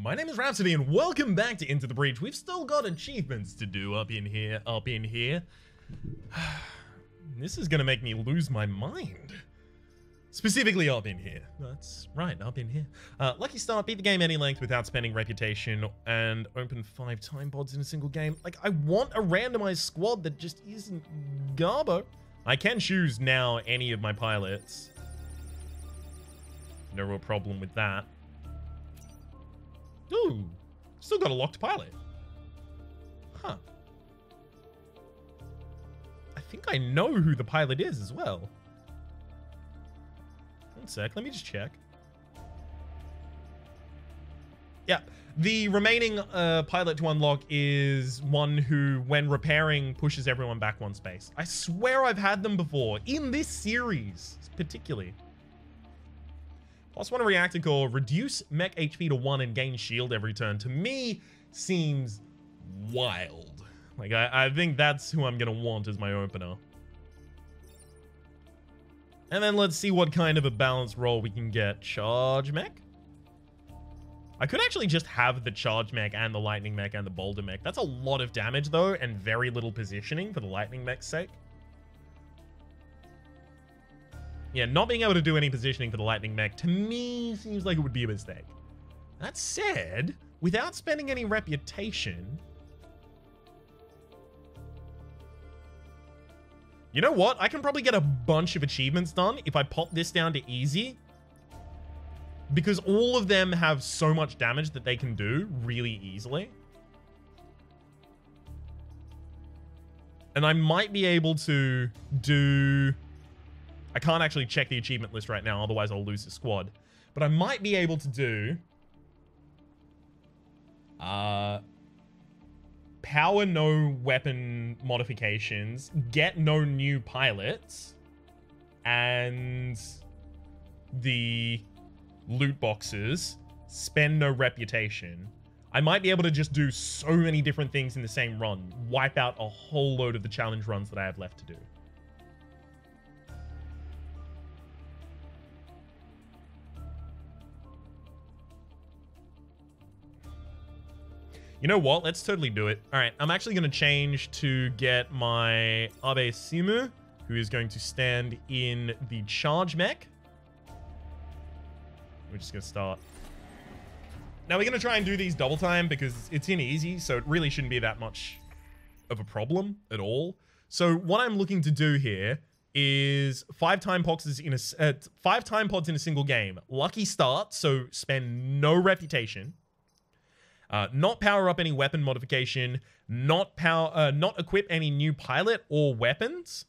My name is Rhapsody and welcome back to Into the Breach. We've still got achievements to do up in here. This is gonna make me lose my mind. Specifically up in here. That's right, up in here. Lucky start, beat the game any length without spending reputation, and open 5 time pods in a single game. Like, I want a randomized squad that just isn't Garbo. I can choose now any of my pilots. No real problem with that. Ooh, still got a locked pilot. Huh. I think I know who the pilot is as well. One sec, let me just check. Yeah, the remaining pilot to unlock is one who, when repairing, pushes everyone back 1 space. I swear I've had them before, in this series, particularly. +1 reactor core, reduce mech HP to 1 and gain shield every turn. To me, seems wild. Like, I think that's who I'm gonna want as my opener. And then let's see what kind of a balanced roll we can get. Charge mech? I could actually just have the charge mech and the lightning mech and the boulder mech. That's a lot of damage though, and very little positioning for the lightning mech's sake. Yeah, not being able to do any positioning for the lightning mech, to me, seems like it would be a mistake. That said, without spending any reputation... You know what? I can probably get a bunch of achievements done if I pop this down to easy. Because all of them have so much damage that they can do really easily. And I might be able to do... I can't actually check the achievement list right now, otherwise I'll lose the squad. But I might be able to do... power no weapon modifications, get no new pilots, and the loot boxes, spend no reputation. I might be able to just do so many different things in the same run, wipe out a whole load of the challenge runs that I have left to do. You know what? Let's totally do it. All right, I'm actually going to change to get my Abe Simu, who is going to stand in the charge mech. We're just going to start. Now, we're going to try and do these double time because it's in easy, so it really shouldn't be that much of a problem at all. So what I'm looking to do here is 5 time pods in a 5 time pods in a single game. Lucky start, so spend no reputation. Not power up any weapon modification, not equip any new pilot or weapons.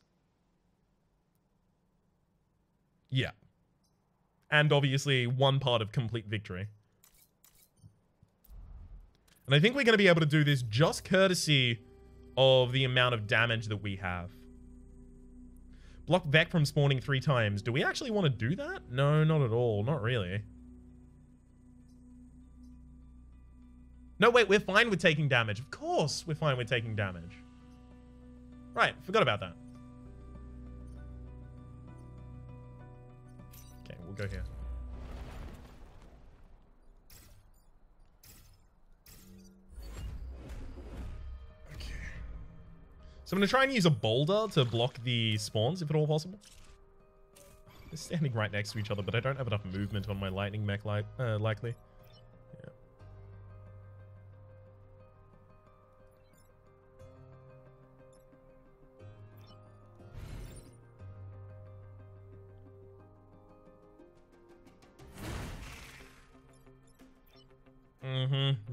Yeah. And obviously 1 part of complete victory. And I think we're going to be able to do this just courtesy of the amount of damage that we have. Block Vec from spawning 3 times. Do we actually want to do that? No, not at all. Not really. No, wait, we're fine with taking damage. Of course we're fine with taking damage. Right, forgot about that. Okay, we'll go here. Okay. So I'm going to try and use a boulder to block the spawns, if at all possible. They're standing right next to each other, but I don't have enough movement on my lightning mech likely.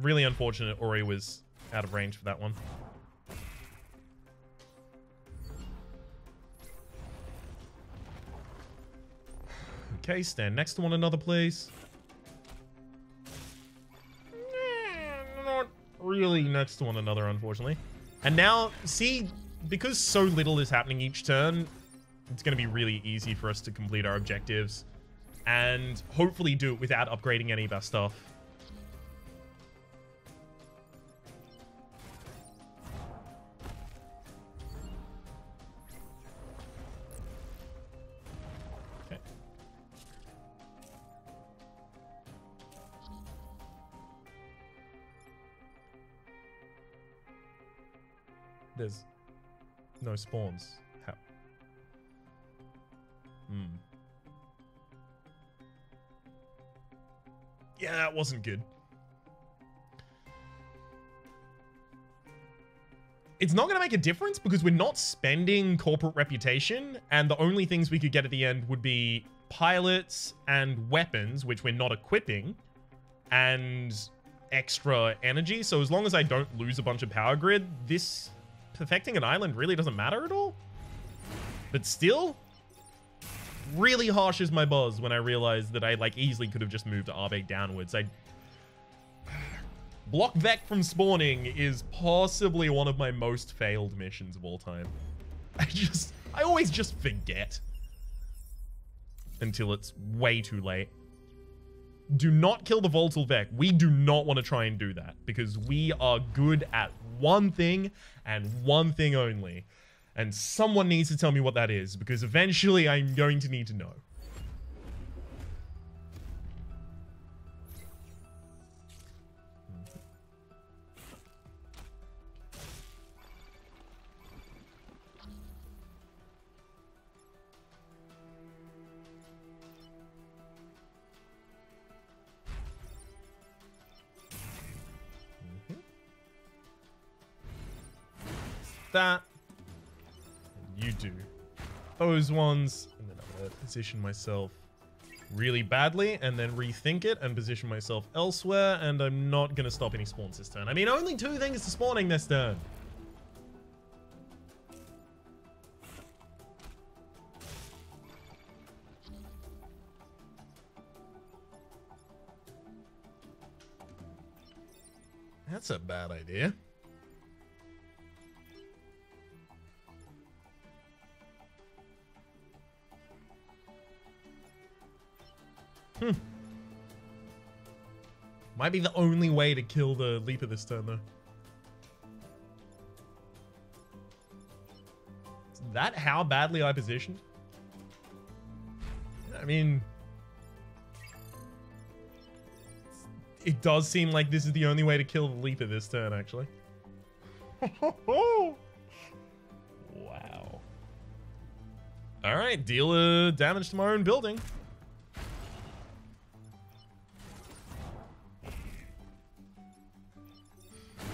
Really unfortunate Ori was out of range for that one. Okay, stand next to one another, please. Not really next to one another, unfortunately. And now, see, because so little is happening each turn, it's going to be really easy for us to complete our objectives and hopefully do it without upgrading any of our stuff. There's no spawns. How? Yeah, that wasn't good. It's not going to make a difference because we're not spending corporate reputation, and the only things we could get at the end would be pilots and weapons, which we're not equipping, and extra energy. So as long as I don't lose a bunch of power grid, this perfecting an island really doesn't matter at all. But still, really harshes my buzz when I realized that I like easily could have just moved to Arbe downwards. Block Vec from spawning is possibly one of my most failed missions of all time. I always just forget until it's way too late. Do not kill the volatile Vec. We do not want to try and do that because we are good at one thing and one thing only. And someone needs to tell me what that is because eventually I'm going to need to know. That. And you do those ones. And then I'm going to position myself really badly and then rethink it and position myself elsewhere. And I'm not going to stop any spawns this turn. I mean, only 2 things are spawning this turn. That's a bad idea. Might be the only way to kill the Leaper this turn, though. Is that how badly I positioned? I mean, it does seem like this is the only way to kill the Leaper this turn, actually. Wow. All right, deal damage to my own building.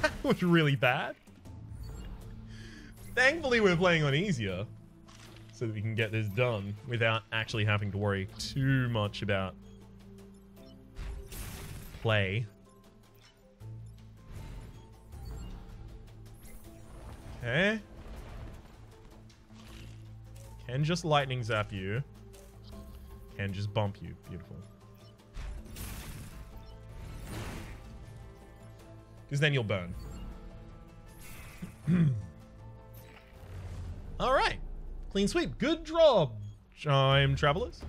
That was really bad. Thankfully, we're playing on easier so that we can get this done without actually having to worry too much about play. Okay. Can just lightning zap you. Can just bump you. Beautiful. Because then you'll burn. All right. Clean sweep. Good job, Time Travelers.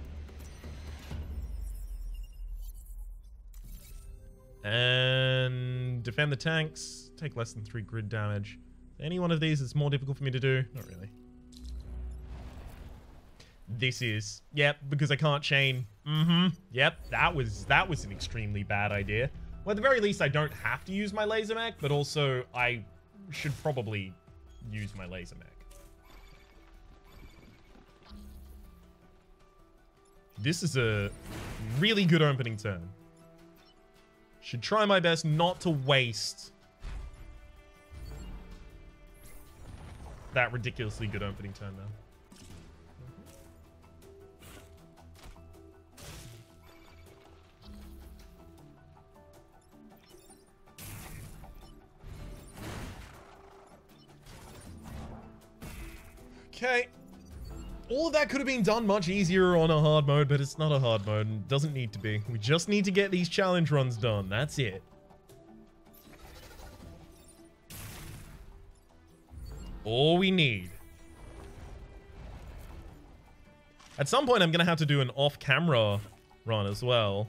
And defend the tanks. Take less than 3 grid damage. Any one of these is more difficult for me to do? Not really. This is. Yep, because I can't chain. Yep, that was an extremely bad idea. Well, at the very least, I don't have to use my laser mech, but also I should probably use my laser mech. This is a really good opening turn. Should try my best not to waste that ridiculously good opening turn now. Okay. All of that could have been done much easier on a hard mode, but it's not a hard mode and doesn't need to be. We just need to get these challenge runs done. That's it. All we need. At some point, I'm going to have to do an off-camera run as well.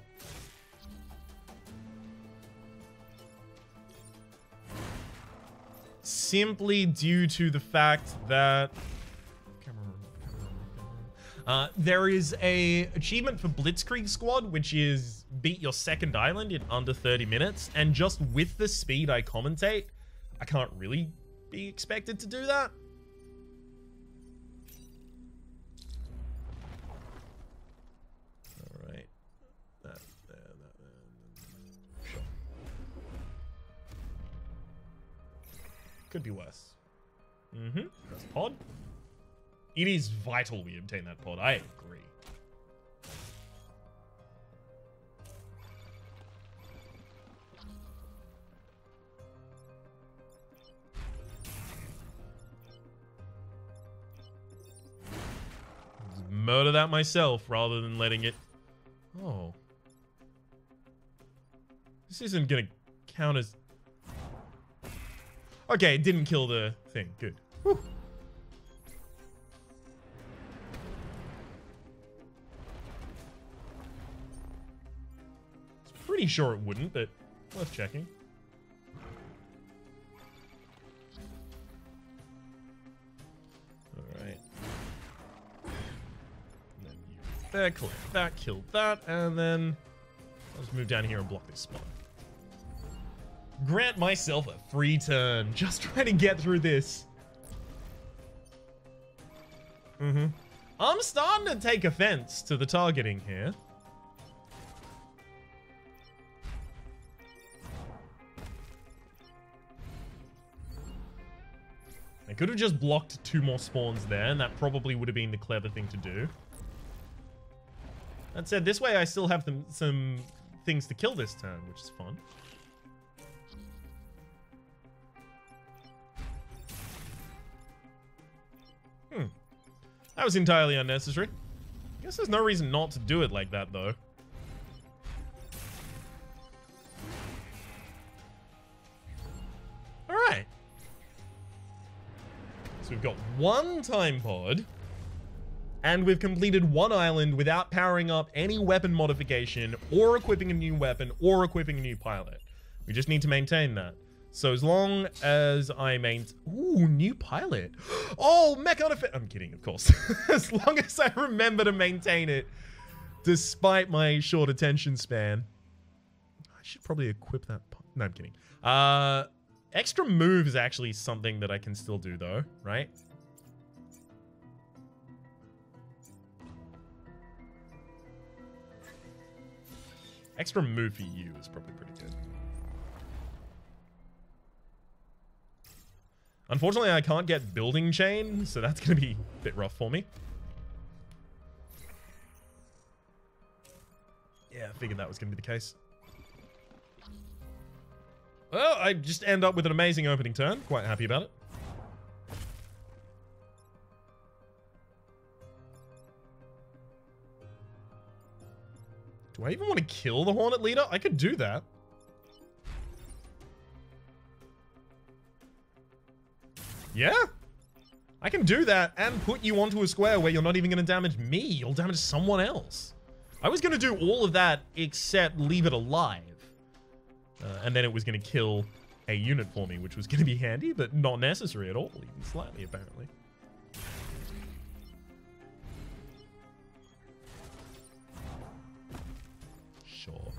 Simply due to the fact that there is a achievement for Blitzkrieg Squad, which is beat your second island in under 30 minutes. And just with the speed I commentate, I can't really be expected to do that. All right. That, sure. Could be worse. That's pod. It is vital we obtain that pod. I agree. Murder that myself rather than letting it... Oh. This isn't gonna count as... Okay, it didn't kill the thing. Good. Whew. Pretty sure it wouldn't, but worth checking. Alright. There, collect that, kill that, and then I'll just move down here and block this spot. Grant myself a free turn. Just trying to get through this. I'm starting to take offense to the targeting here. I could have just blocked 2 more spawns there, and that probably would have been the clever thing to do. That said, this way I still have some things to kill this turn, which is fun. That was entirely unnecessary. I guess there's no reason not to do it like that, though. Alright. So we've got 1 time pod, and we've completed 1 island without powering up any weapon modification, or equipping a new weapon, or equipping a new pilot. We just need to maintain that. So as long as I Ooh, new pilot. Oh, mech artifact. I'm kidding, of course. As long as I remember to maintain it, despite my short attention span. I should probably equip that. No, I'm kidding. Extra move is actually something that I can still do, though, right? Extra move for you is probably pretty good. Unfortunately, I can't get building chain, so that's going to be a bit rough for me. Yeah, I figured that was going to be the case. Well, I just end up with an amazing opening turn. Quite happy about it. Do I even want to kill the Hornet Leader? I could do that. Yeah, I can do that and put you onto a square where you're not even going to damage me. You'll damage someone else. I was going to do all of that except leave it alive. And then it was going to kill a unit for me, which was going to be handy, but not necessary at all, even slightly, apparently. Sure.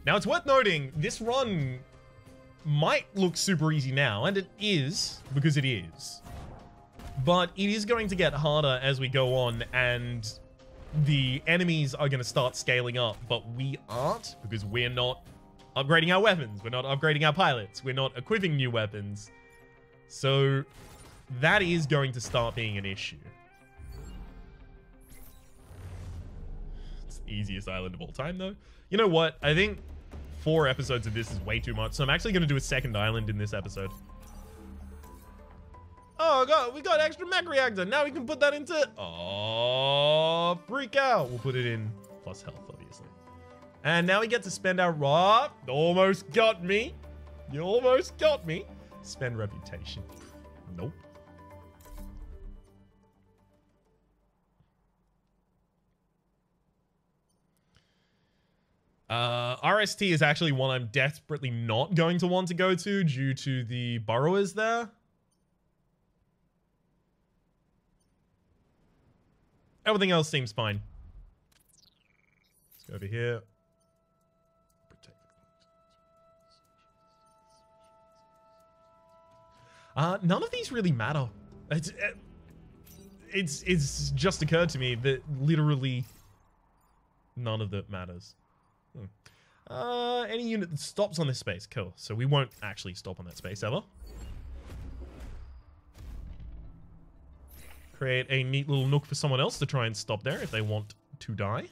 Now, it's worth noting, this run might look super easy now, and it is, because it is. But it is going to get harder as we go on, and the enemies are going to start scaling up, but we aren't, because we're not upgrading our weapons, we're not upgrading our pilots, we're not equipping new weapons. So that is going to start being an issue. It's the easiest island of all time, though. You know what? I think 4 episodes of this is way too much, so I'm actually going to do a second island in this episode. Oh god, we got extra mech reactor. Now we can put that into... Oh, freak out. We'll put it in plus health, obviously. And now we get to spend our... Oh, almost got me. You almost got me. Spend reputation. Nope. RST is actually one I'm desperately not going to want to go to due to the burrowers there. Everything else seems fine. Let's go over here. Protect. None of these really matter. It's just occurred to me that literally none of that matters. Any unit that stops on this space. Cool. So we won't actually stop on that space ever. Create a neat little nook for someone else to try and stop there if they want to die.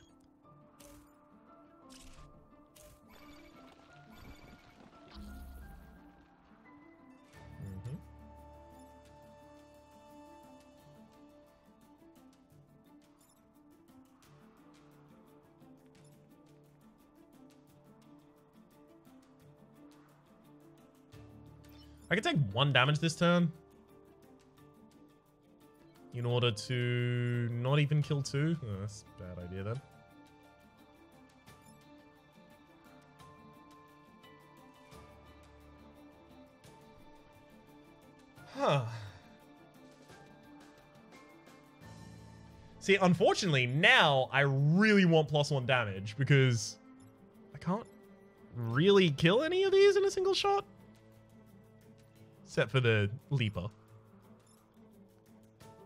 I can take 1 damage this turn in order to not even kill 2. Oh, that's a bad idea then. Huh. See, unfortunately, now I really want +1 damage because I can't really kill any of these in a single shot. Except for the Leaper.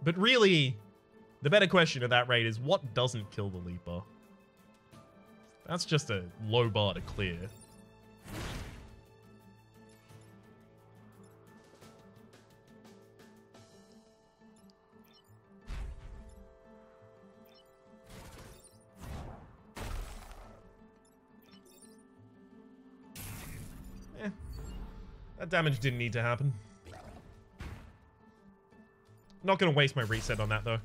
But really, the better question at that rate is what doesn't kill the Leaper? That's just a low bar to clear. That damage didn't need to happen. Not going to waste my reset on that, though.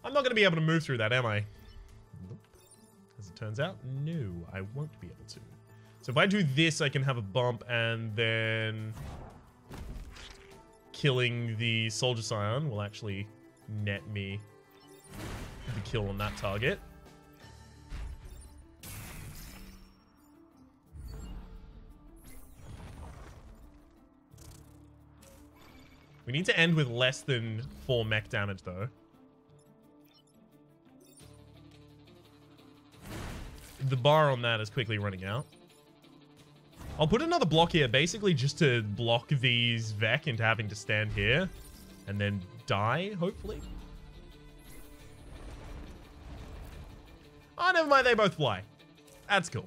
I'm not going to be able to move through that, am I? Nope. As it turns out, no, I won't be able to. So if I do this, I can have a bump and then... killing the Soldier Scion will actually net me the kill on that target. We need to end with less than 4 mech damage, though. The bar on that is quickly running out. I'll put another block here, basically just to block these Vec into having to stand here and then die, hopefully. Oh, never mind, they both fly. That's cool.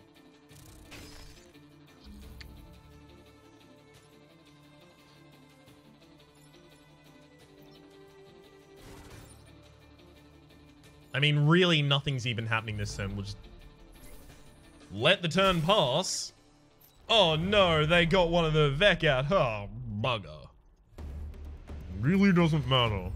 I mean, really, nothing's even happening this turn. We'll just let the turn pass. Oh no, they got one of the Vec out. Oh, bugger. Really doesn't matter.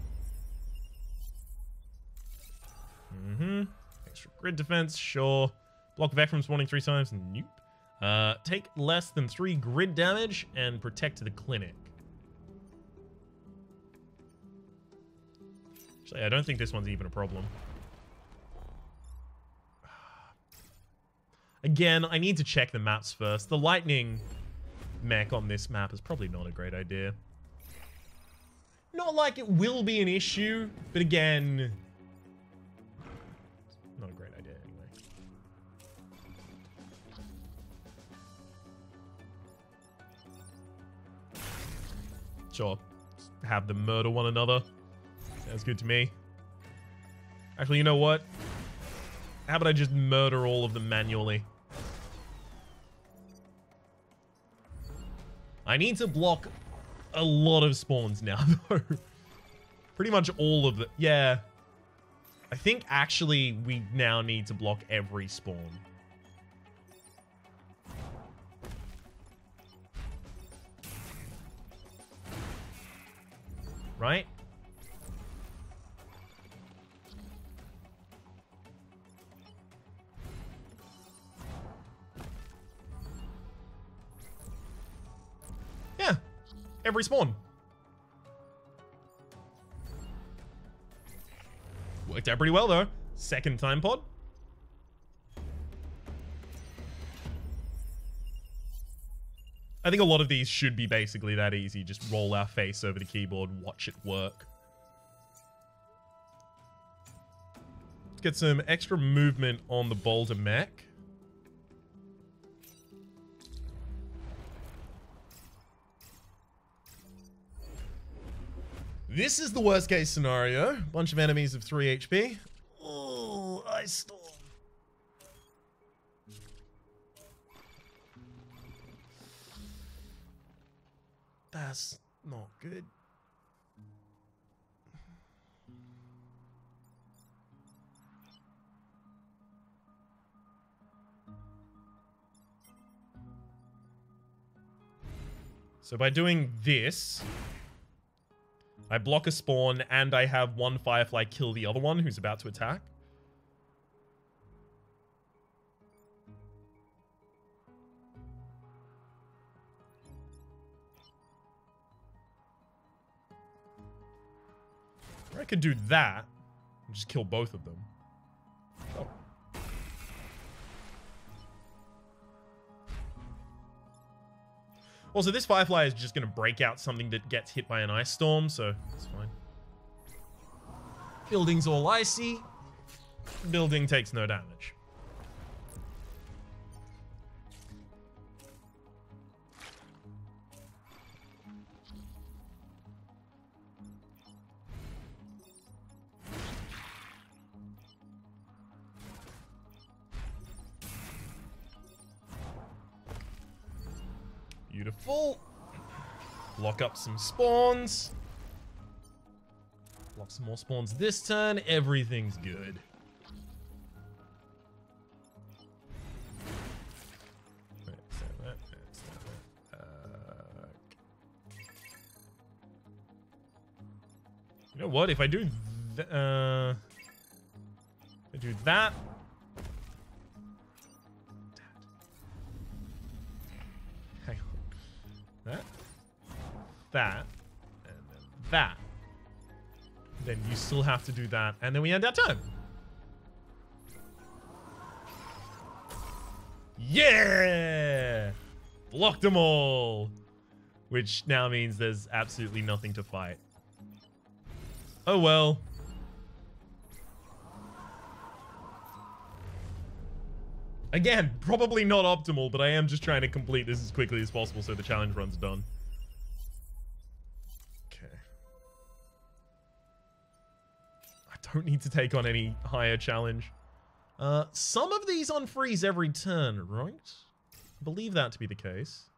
Extra grid defense, sure. Block Vec from spawning 3 times. Nope. Take less than 3 grid damage and protect the clinic. Actually, I don't think this one's even a problem. Again, I need to check the maps first. The lightning mech on this map is probably not a great idea. Not like it will be an issue, but again, not a great idea anyway. Sure. Just have them murder one another. Sounds good to me. Actually, you know what? How about I just murder all of them manually? I need to block a lot of spawns now, though. Pretty much all of them. Yeah. I think, actually, we now need to block every spawn. Right? Yeah, every spawn. Worked out pretty well, though. Second time pod. I think a lot of these should be basically that easy. Just roll our face over the keyboard, watch it work. Let's get some extra movement on the boulder mech. This is the worst case scenario. Bunch of enemies of 3 HP. Oh, Ice Storm. That's not good. So by doing this, I block a spawn and I have one Firefly kill the other one who's about to attack. Or I could do that and just kill both of them. Oh. Also, this Firefly is just going to break out something that gets hit by an ice storm, so it's fine. Building's all icy. Building takes no damage. Beautiful. Lock up some spawns. Lock some more spawns this turn. Everything's good. You know what? If I do that. That, and then that. Then you still have to do that, and then we end our turn. Yeah! Blocked them all! Which now means there's absolutely nothing to fight. Oh well. Again, probably not optimal, but I am just trying to complete this as quickly as possible so the challenge run's done. Don't need to take on any higher challenge. Some of these unfreeze every turn, right? I believe that to be the case.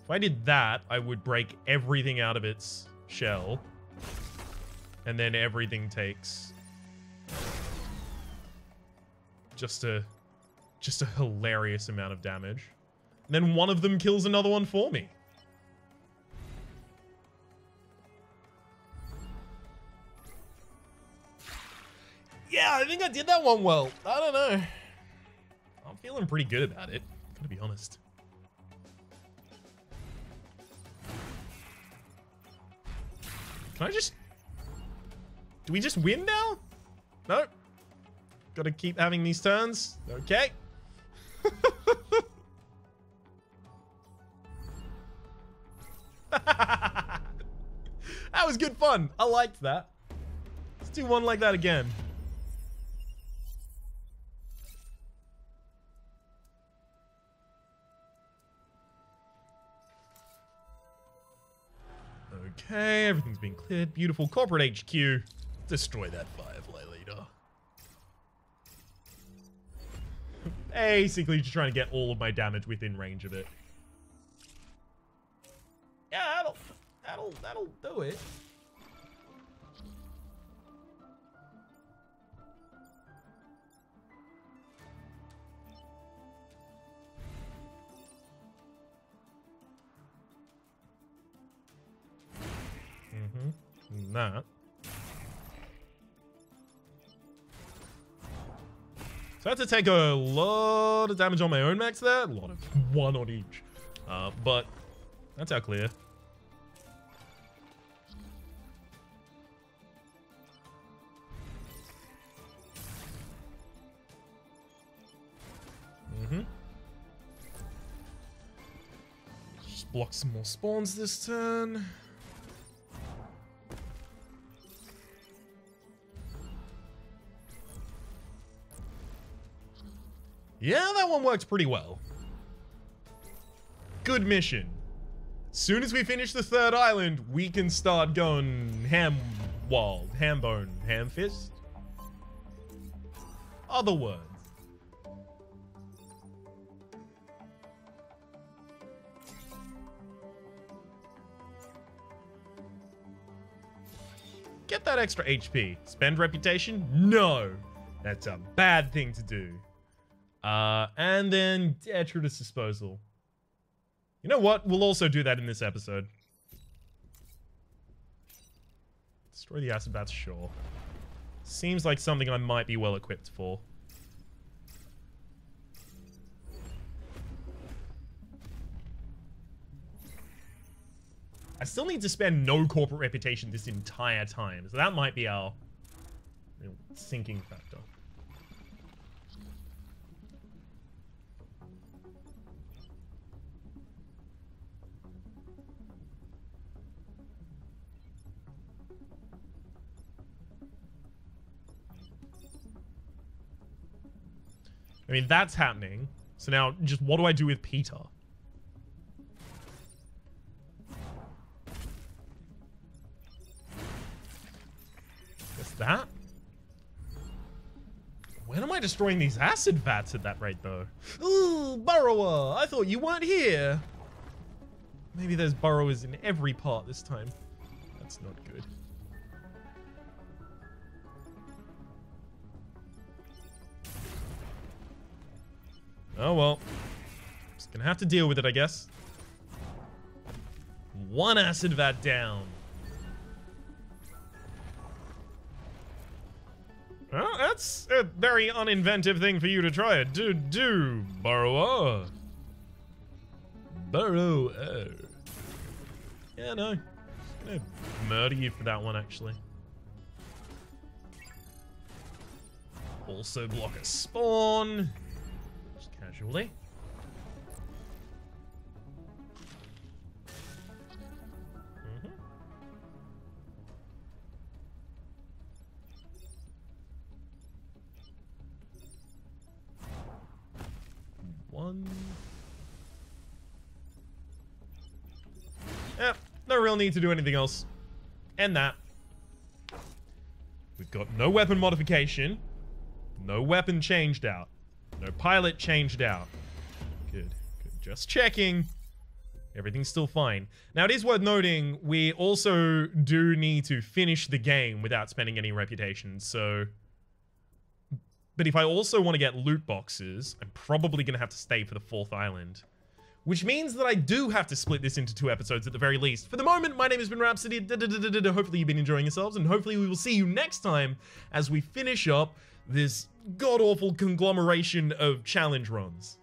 If I did that, I would break everything out of its shell. And then everything takes just a hilarious amount of damage. And then one of them kills another one for me. Yeah, I think I did that one well. I don't know. I'm feeling pretty good about it, gotta be honest. Can I just... Do we just win now? No. Gotta keep having these turns. Okay. That was good fun. I liked that. Let's do one like that again. Okay, everything's been cleared. Beautiful. Corporate HQ. Destroy that Firefly leader. Basically just trying to get all of my damage within range of it. Yeah, that'll do it. That. So I had to take a lot of damage on my own mechs there. A lot of one on each. But that's our clear. block some more spawns this turn. Yeah, that one worked pretty well. Good mission. As soon as we finish the third island, we can start going ham-walled, ham-bone, ham-fist. Other words. Get that extra HP. Spend reputation? No. That's a bad thing to do. And then detritus disposal. You know what? We'll also do that in this episode. Destroy the acid bats, sure. Seems like something I might be well equipped for. I still need to spend no corporate reputation this entire time, so that might be our sinking factor. I mean, that's happening. So now, just what do I do with Peter? Guess that? When am I destroying these acid vats at that rate, though? Ooh, burrower! I thought you weren't here! Maybe there's burrowers in every part this time. That's not good. Oh well. Just gonna have to deal with it, I guess. One acid vat down. Well, that's a very uninventive thing for you to try it. Do, burrower. Burrower. Yeah, no. Just gonna murder you for that one, actually. Also block a spawn. Casually. One. Yep, no real need to do anything else. And that. We've got no weapon modification. No weapon changed out. No pilot changed out. Good. Good. Just checking. Everything's still fine. Now, it is worth noting, we also do need to finish the game without spending any reputation, so... But if I also want to get loot boxes, I'm probably going to have to stay for the fourth island. Which means that I do have to split this into 2 episodes at the very least. For the moment, my name has been Rhapsody. Hopefully you've been enjoying yourselves, and hopefully we will see you next time as we finish up this god-awful conglomeration of challenge runs.